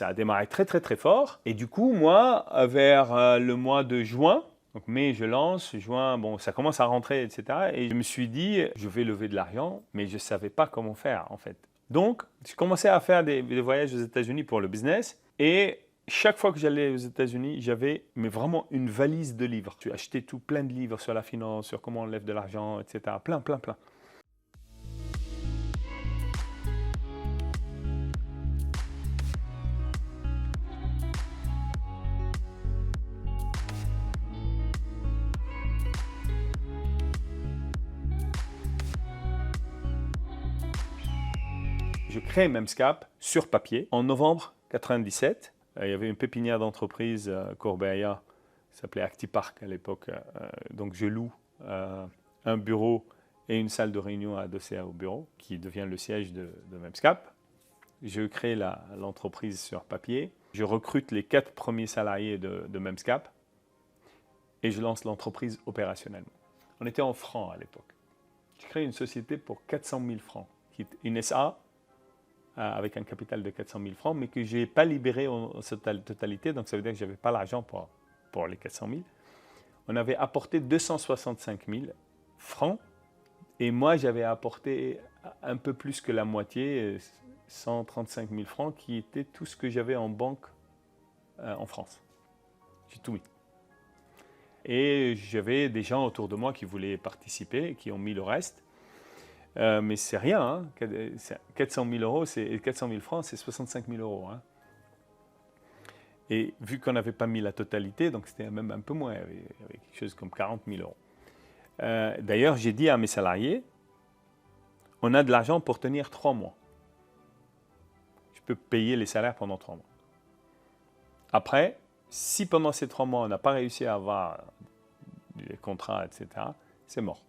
ça a démarré très très très fort. Et du coup, moi, vers le mois de juin, donc mai, je lance, juin, bon, ça commence à rentrer, etc. Et je me suis dit, je vais lever de l'argent, mais je ne savais pas comment faire, en fait. Donc, je commençais à faire des voyages aux États-Unis pour le business. Et chaque fois que j'allais aux États-Unis, j'avais vraiment une valise de livres. J'ai acheté tout plein de livres sur la finance, sur comment on lève de l'argent, etc. Plein, plein, plein. Je crée Memscap sur papier en novembre 1997. Il y avait une pépinière d'entreprise Corbeya, qui s'appelait ActiPark à l'époque. Donc je loue un bureau et une salle de réunion adossée au bureau, qui devient le siège de Memscap. Je crée l'entreprise sur papier. Je recrute les 4 premiers salariés de Memscap et je lance l'entreprise opérationnellement. On était en francs à l'époque. Je crée une société pour 400 000 francs, qui est une SA, avec un capital de 400 000 francs, mais que je n'ai pas libéré en totalité, donc ça veut dire que je n'avais pas l'argent pour les 400 000. On avait apporté 265 000 francs, et moi j'avais apporté un peu plus que la moitié, 135 000 francs, qui était tout ce que j'avais en banque en France. J'ai tout mis. Et j'avais des gens autour de moi qui voulaient participer, qui ont mis le reste. Mais c'est rien, hein. 400 000 euros, 400 000 francs, c'est 65 000 euros. Hein. Et vu qu'on n'avait pas mis la totalité, donc c'était même un peu moins, avec quelque chose comme 40 000 euros. D'ailleurs, j'ai dit à mes salariés, on a de l'argent pour tenir 3 mois. Je peux payer les salaires pendant 3 mois. Après, si pendant ces 3 mois, on n'a pas réussi à avoir des contrats, etc., c'est mort.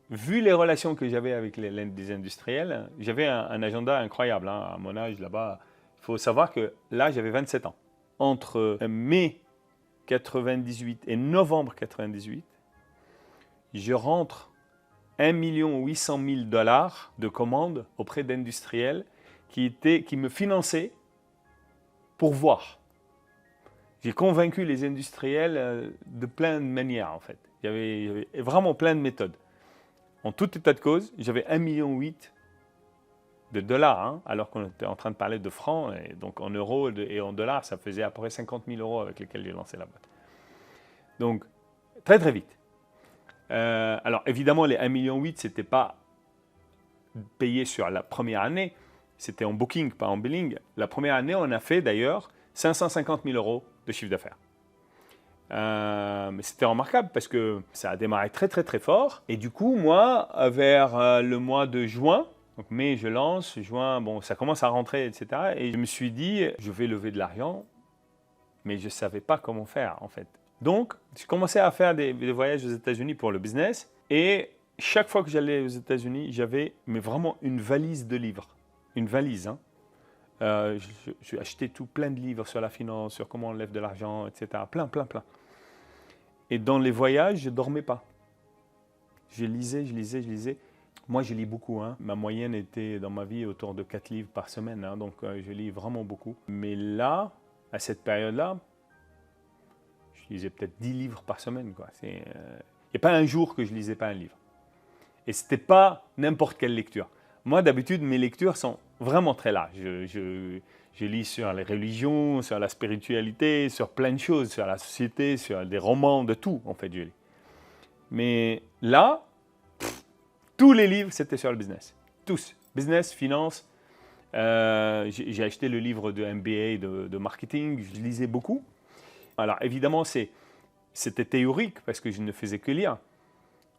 Vu les relations que j'avais avec les industriels, j'avais un agenda incroyable. Hein. À mon âge, là-bas, il faut savoir que là, j'avais 27 ans. Entre mai 98 et novembre 98, je rentre 1 800 000 $ de commandes auprès d'industriels qui me finançaient pour voir. J'ai convaincu les industriels de plein de manières, en fait. Il y avait vraiment plein de méthodes. En tout état de cause, j'avais 1,8 million de dollars, hein, alors qu'on était en train de parler de francs, et donc en euros et en dollars, ça faisait à peu près 50 000 euros avec lesquels j'ai lancé la boîte. Donc, très très vite. Alors évidemment, les 1,8 million, ce n'était pas payé sur la première année, c'était en booking, pas en billing. La première année, on a fait d'ailleurs 550 000 euros de chiffre d'affaires. Mais c'était remarquable parce que ça a démarré très très très fort. Et du coup, moi, vers le mois de juin, donc mai, je lance, juin, bon, ça commence à rentrer, etc. Et je me suis dit, je vais lever de l'argent, mais je ne savais pas comment faire, en fait. Donc, je commençais à faire des voyages aux États-Unis pour le business. Et chaque fois que j'allais aux États-Unis, j'avais vraiment une valise de livres. Une valise, hein. J'ai acheté tout plein de livres sur la finance, sur comment on lève de l'argent, etc. Plein, plein, plein. Et dans les voyages, je ne dormais pas. Je lisais. Moi, je lis beaucoup. Hein. Ma moyenne était dans ma vie autour de 4 livres par semaine. Hein, donc, je lis vraiment beaucoup. Mais là, à cette période-là, je lisais peut-être 10 livres par semaine. Il n'y a pas un jour que je ne lisais pas un livre. Et ce n'était pas n'importe quelle lecture. Moi, d'habitude, mes lectures sont vraiment très larges. Je lis sur les religions, sur la spiritualité, sur plein de choses, sur la société, sur des romans, de tout, en fait, je lis. Mais là, tous les livres, c'était sur le business. Tous. Business, finance. J'ai acheté le livre de MBA, de marketing. Je lisais beaucoup. Alors, évidemment, c'était théorique parce que je ne faisais que lire.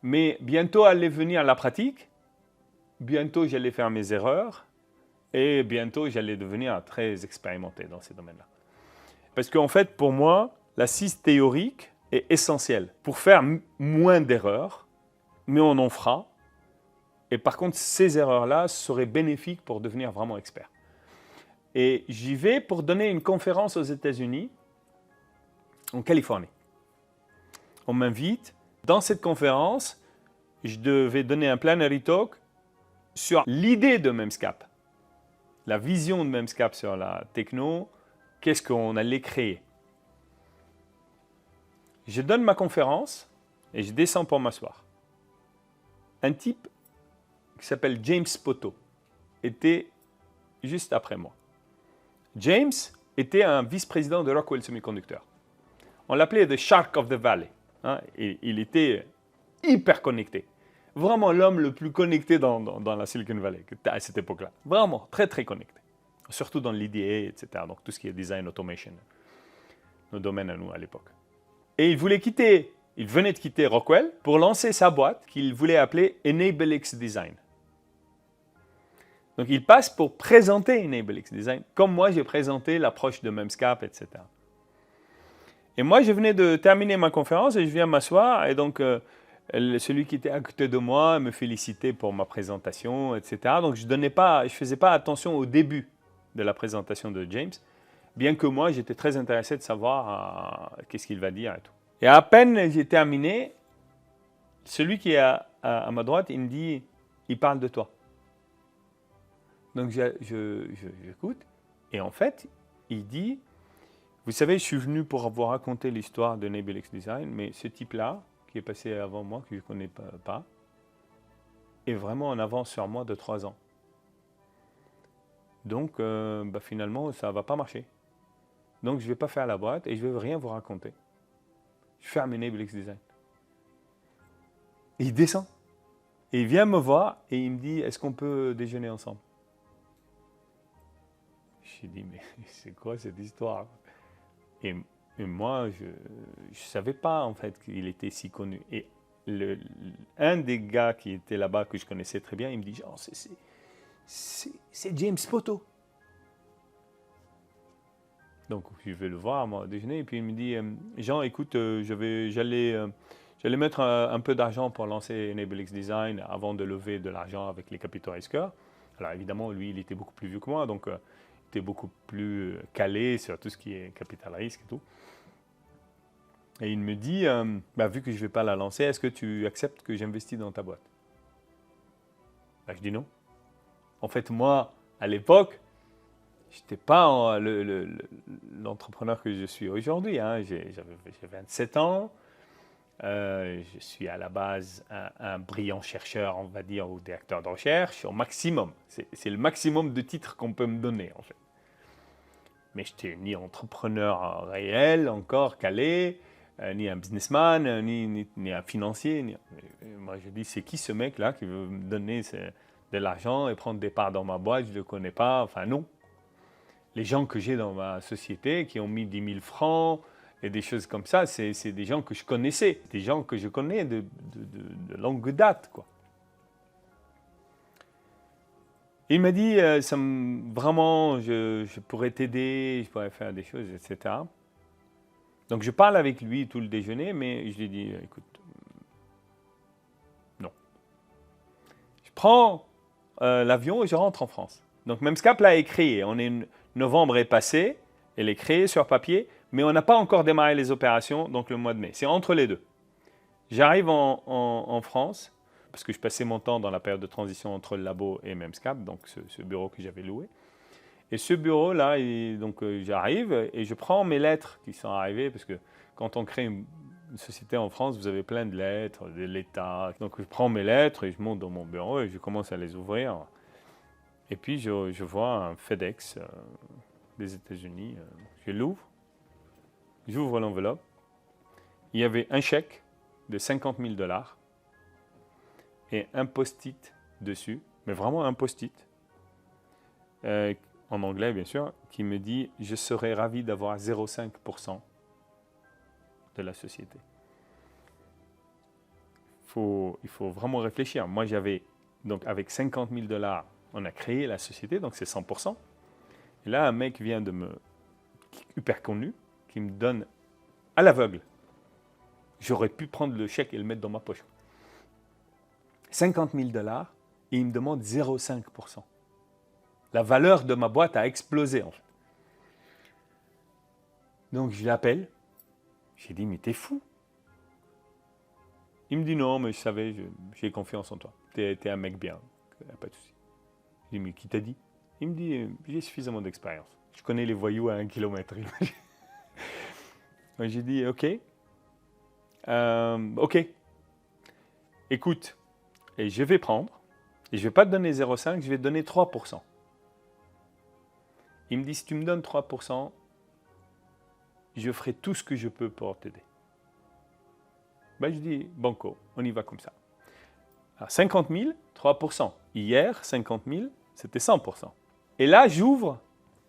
Mais bientôt allait venir la pratique. Bientôt, j'allais faire mes erreurs. Et bientôt, j'allais devenir très expérimenté dans ces domaines-là. Parce qu'en fait, pour moi, l'assise théorique est essentielle pour faire moins d'erreurs, mais on en fera. Et par contre, ces erreurs-là seraient bénéfiques pour devenir vraiment expert. Et j'y vais pour donner une conférence aux États-Unis, en Californie. On m'invite. Dans cette conférence, je devais donner un plenary talk sur l'idée de Memscap. La vision de Memscap sur la techno, qu'est-ce qu'on allait créer. Je donne ma conférence et je descends pour m'asseoir. Un type qui s'appelle James Spoto était juste après moi. James était un vice-président de Rockwell Semiconductor. On l'appelait The Shark of the Valley. Hein, et il était hyper connecté. Vraiment l'homme le plus connecté dans la Silicon Valley à cette époque-là. Vraiment très très connecté. Surtout dans l'IDA, etc. Donc tout ce qui est design automation. Nos domaines à nous à l'époque. Et il venait de quitter Rockwell pour lancer sa boîte qu'il voulait appeler EnableX Design. Donc il passe pour présenter EnableX Design, comme moi j'ai présenté l'approche de Memscap, etc. Et moi je venais de terminer ma conférence et je viens m'asseoir et donc celui qui était à côté de moi me félicitait pour ma présentation, etc. Donc je ne faisais pas attention au début de la présentation de James, bien que moi j'étais très intéressé de savoir qu'est-ce qu'il va dire et tout. Et à peine j'ai terminé, celui qui est à ma droite, il me dit, il parle de toi. Donc j'écoute, et en fait, il dit, vous savez, je suis venu pour vous raconter l'histoire de EnableX Design, mais ce type-là, qui est passé avant moi, que je ne connais pas, est vraiment en avance sur moi de 3 ans. Donc, finalement, ça ne va pas marcher. Donc, je ne vais pas faire la boîte et je ne vais rien vous raconter. Je ferme EnableX Design. Et il descend. Et il vient me voir et il me dit, est-ce qu'on peut déjeuner ensemble? J'ai dit, mais c'est quoi cette histoire? Et moi, je ne savais pas en fait qu'il était si connu. Et un des gars qui était là-bas, que je connaissais très bien, il me dit, genre, c'est James Spoto. Donc, je vais le voir moi, au déjeuner, et puis il me dit, Jean, écoute, j'allais mettre un peu d'argent pour lancer EnableX Design avant de lever de l'argent avec les capitaux risqueurs. Alors, évidemment, lui, il était beaucoup plus vieux que moi, donc il était beaucoup plus calé sur tout ce qui est capital risque et tout. Et il me dit, vu que je ne vais pas la lancer, est-ce que tu acceptes que j'investisse dans ta boîte? Je dis non. En fait, moi, à l'époque, je n'étais pas l'entrepreneur que je suis aujourd'hui. Hein. J'ai 27 ans. Je suis à la base un brillant chercheur, on va dire, ou directeur de recherche, au maximum. C'est le maximum de titres qu'on peut me donner, en fait. Mais je n'étais ni entrepreneur réel, encore calé, ni un businessman, ni un financier. Moi, je dis, c'est qui ce mec-là qui veut me donner de l'argent et prendre des parts dans ma boîte? Je ne le connais pas. Enfin, non. Les gens que j'ai dans ma société qui ont mis 10 000 francs et des choses comme ça, c'est des gens que je connaissais, des gens que je connais de longue date, quoi. Il m'a dit, vraiment, je pourrais t'aider, je pourrais faire des choses, etc. Donc je parle avec lui tout le déjeuner, mais je lui dis, écoute, non. Je prends l'avion et je rentre en France. Donc Memscap là est créé, novembre est passé, elle est créée sur papier, mais on n'a pas encore démarré les opérations, donc le mois de mai. C'est entre les deux. J'arrive en France, parce que je passais mon temps dans la période de transition entre le labo et Memscap, donc ce bureau que j'avais loué. Et ce bureau-là, donc j'arrive et je prends mes lettres qui sont arrivées, parce que quand on crée une société en France, vous avez plein de lettres de l'État. Donc je prends mes lettres et je monte dans mon bureau et je commence à les ouvrir. Et puis je vois un FedEx des États-Unis. Je l'ouvre, j'ouvre l'enveloppe. Il y avait un chèque de 50 000 $ et un post-it dessus, mais vraiment un post-it, en anglais bien sûr, qui me dit « Je serais ravi d'avoir 0,5% de la société ». Il faut vraiment réfléchir. Moi, donc avec 50 000 $, on a créé la société, donc c'est 100%. Et là, un mec vient hyper connu, qui me donne à l'aveugle. J'aurais pu prendre le chèque et le mettre dans ma poche. 50 000 $ et il me demande 0,5%. La valeur de ma boîte a explosé, en fait. Donc, je l'appelle. J'ai dit, mais t'es fou. Il me dit, non, mais je savais, j'ai confiance en toi. T'es un mec bien, pas de souci. J'ai dit, mais qui t'a dit? Il me dit, j'ai suffisamment d'expérience. Je connais les voyous à 1 kilomètre. J'ai dit, ok. Ok. Écoute, et je vais prendre, et je ne vais pas te donner 0,5, je vais te donner 3%. Il me dit, si tu me donnes 3%, je ferai tout ce que je peux pour t'aider. Ben, je dis, banco, on y va comme ça. Alors, 50 000, 3%. Hier, 50 000, c'était 100%. Et là, j'ouvre,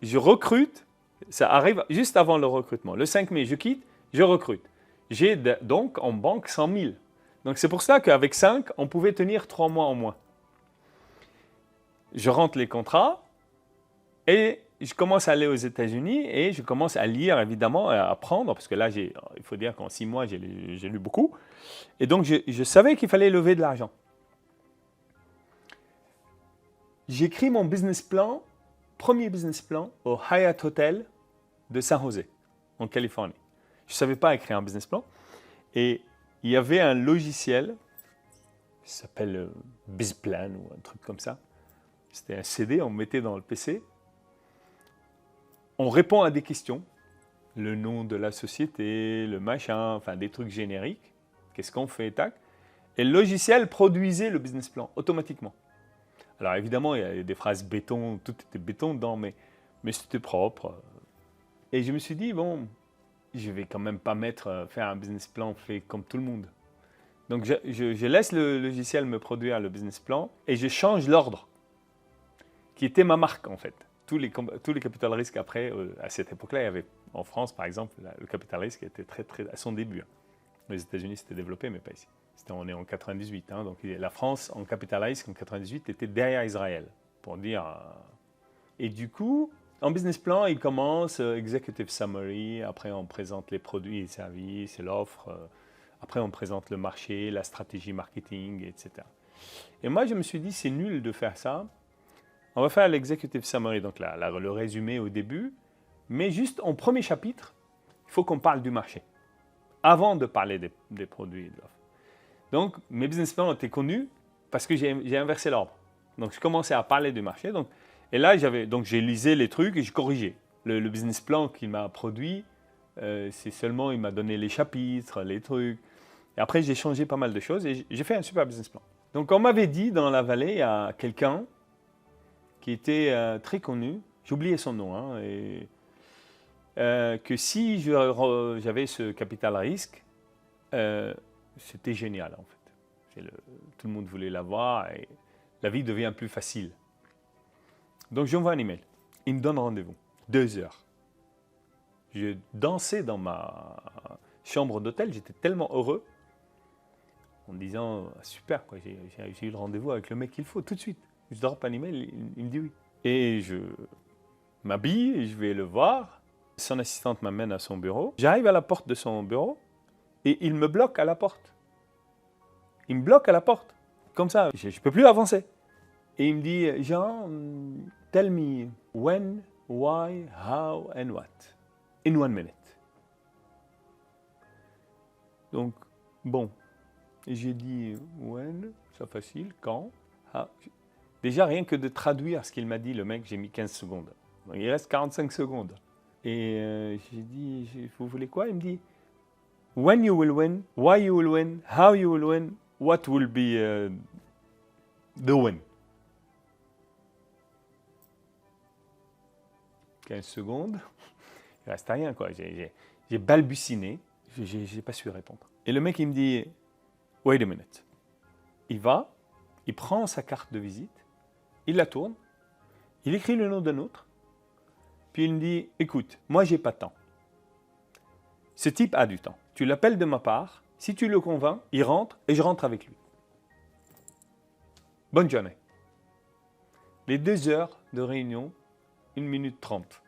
je recrute, ça arrive juste avant le recrutement. Le 5 mai, je quitte, je recrute. J'ai donc en banque 100 000. Donc c'est pour ça qu'avec 5, on pouvait tenir 3 mois en moins. Je rentre les contrats et je commence à aller aux États-Unis et je commence à lire, évidemment, à apprendre, parce que là, il faut dire qu'en 6 mois, j'ai lu beaucoup. Et donc, je savais qu'il fallait lever de l'argent. J'écris mon business plan, premier business plan, au Hyatt Hotel de San Jose, en Californie. Je ne savais pas écrire un business plan. Et il y avait un logiciel qui s'appelle BizPlan ou un truc comme ça. C'était un CD, on mettait dans le PC. On répond à des questions. Le nom de la société, le machin, enfin des trucs génériques. Qu'est-ce qu'on fait, tac. Et le logiciel produisait le business plan automatiquement. Alors évidemment, il y a des phrases béton, tout était béton dedans, mais c'était propre. Et je me suis dit, bon, je ne vais quand même pas faire un business plan fait comme tout le monde. Donc je laisse le logiciel me produire le business plan et je change l'ordre, qui était ma marque en fait. Tous les capital risques après, à cette époque-là, il y avait en France par exemple, le capital risque était très à son début. Aux États-Unis, c'était développé, mais pas ici. On est en 98, hein, donc la France en capital risque en 98 était derrière Israël, pour dire. Et du coup, en business plan, il commence executive summary. Après, on présente les produits et services, l'offre. Après, on présente le marché, la stratégie marketing, etc. Et moi, je me suis dit, c'est nul de faire ça. On va faire l'executive summary, donc le résumé au début. Mais juste en premier chapitre, il faut qu'on parle du marché, avant de parler des produits et de l'offre. Donc, mes business plans étaient connus parce que j'ai inversé l'ordre. Donc, je commençais à parler du marché. Et là, j'ai lisé les trucs et je corrigeais. Le business plan qu'il m'a produit, c'est seulement, il m'a donné les chapitres, les trucs. Et après, j'ai changé pas mal de choses et j'ai fait un super business plan. Donc, on m'avait dit dans la vallée, il y a quelqu'un qui était très connu, j'ai oublié son nom, hein, que si j'avais ce capital risque, c'était génial en fait. Tout le monde voulait l'avoir et la vie devient plus facile. Donc j'envoie un email. Il me donne rendez-vous. 2 heures. Je dansais dans ma chambre d'hôtel. J'étais tellement heureux en me disant super, quoi, j'ai eu le rendez-vous avec le mec qu'il faut tout de suite. Je drop un email, il me dit oui. Et je m'habille et je vais le voir. Son assistante m'amène à son bureau. J'arrive à la porte de son bureau et il me bloque à la porte. Il me bloque à la porte. Comme ça, je ne peux plus avancer. Et il me dit, Jean, tell me when, why, how and what in 1 minute. Donc, bon. Et j'ai dit, when, c'est facile, quand, how. Déjà, rien que de traduire ce qu'il m'a dit, le mec, j'ai mis 15 secondes. Donc, il reste 45 secondes. Et j'ai dit, vous voulez quoi? Il me dit, when you will win, why you will win, how you will win, what will be the win. 15 secondes, il ne reste rien, quoi. J'ai balbutiné, je n'ai pas su répondre. Et le mec, il me dit, wait a minute. Il va, il prend sa carte de visite, il la tourne, il écrit le nom d'un autre, puis il me dit, écoute, moi, j'ai pas de temps. Ce type a du temps. Tu l'appelles de ma part, si tu le convaincs, il rentre et je rentre avec lui. Bonne journée. Les 2 heures de réunion, 1 minute 30.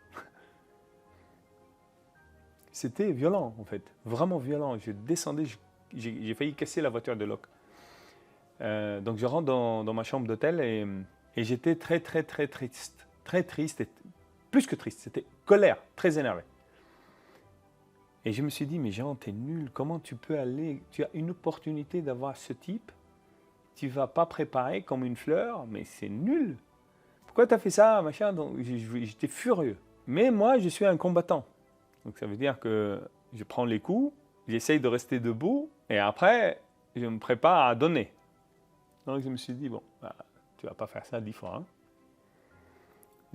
C'était violent, en fait. Vraiment violent. Je descendais, j'ai failli casser la voiture de Locke. Donc, je rentre dans ma chambre d'hôtel et j'étais très, très, très triste. Très triste, et plus que triste. C'était colère, très énervé. Et je me suis dit, mais Jean, t'es nul. Comment tu peux aller? Tu as une opportunité d'avoir ce type. Tu ne vas pas préparer comme une fleur, mais c'est nul. Pourquoi tu as fait ça, machin? Donc, j'étais furieux. Mais moi, je suis un combattant. Donc ça veut dire que je prends les coups, j'essaye de rester debout, et après, je me prépare à donner. Donc je me suis dit, bon, bah, tu ne vas pas faire ça 10 fois. Hein.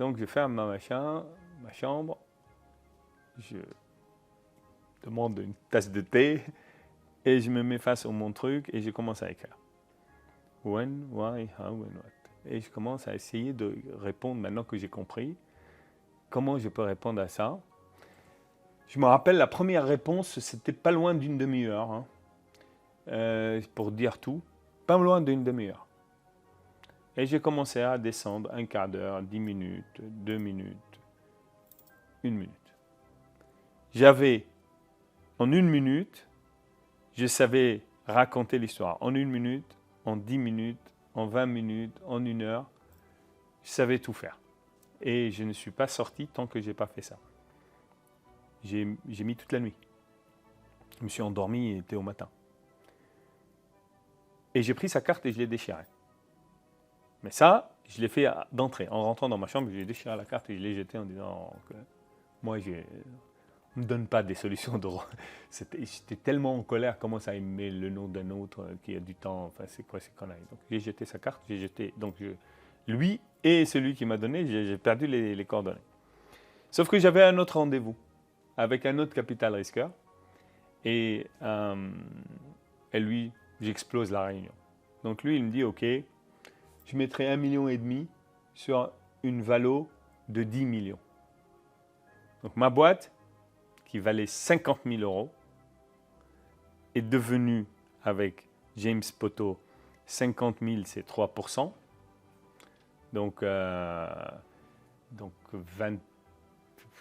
Donc je ferme ma chambre, je demande une tasse de thé, et je me mets face à mon truc, et je commence à écrire. When, why, how, and what. Et je commence à essayer de répondre, maintenant que j'ai compris, comment je peux répondre à ça. Je me rappelle, la première réponse, c'était pas loin d'une demi-heure, hein, pour dire tout, pas loin d'une demi-heure. Et j'ai commencé à descendre un quart d'heure, 10 minutes, 2 minutes, 1 minute. J'avais, en 1 minute, je savais raconter l'histoire. En 1 minute, en 10 minutes, en 20 minutes, en 1 heure, je savais tout faire. Et je ne suis pas sorti tant que je n'ai pas fait ça. J'ai mis toute la nuit. Je me suis endormi et était au matin. Et j'ai pris sa carte et je l'ai déchirée. Mais ça, je l'ai fait d'entrée. En rentrant dans ma chambre, j'ai déchiré la carte et je l'ai jetée en disant que moi, on ne me donne pas des solutions de... J'étais tellement en colère, comment ça, il met le nom d'un autre qui a du temps, enfin, c'est quoi ces conneries. Donc j'ai jeté sa carte, lui et celui qui m'a donné, j'ai perdu les coordonnées. Sauf que j'avais un autre rendez-vous avec un autre capital risqueur et lui, j'explose la réunion. Donc lui, il me dit, ok, je mettrai 1,5 million sur une valo de 10 millions. Donc ma boîte, qui valait 50 000 €, est devenue, avec James Poto, 50 000, c'est 3%. Donc 20,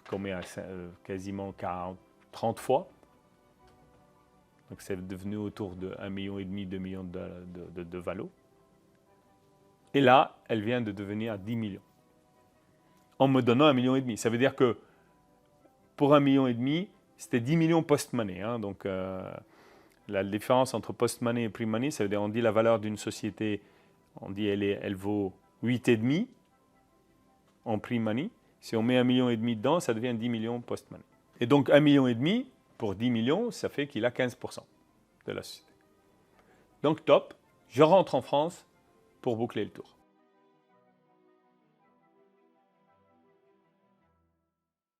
combien, quasiment 40, 30 fois. Donc c'est devenu autour de 1,5 million, 2 millions de valo. Et là, elle vient de devenir 10 millions. En me donnant 1,5 million. Ça veut dire que pour 1,5 million, c'était 10 millions post-money. Hein. Donc la différence entre post-money et pre-money, ça veut dire on dit la valeur d'une société, on dit elle vaut 8,5 en pre-money. Si on met 1,5 million dedans, ça devient 10 millions post-money. Et donc 1,5 million pour 10 millions, ça fait qu'il a 15% de la société. Donc top, je rentre en France pour boucler le tour.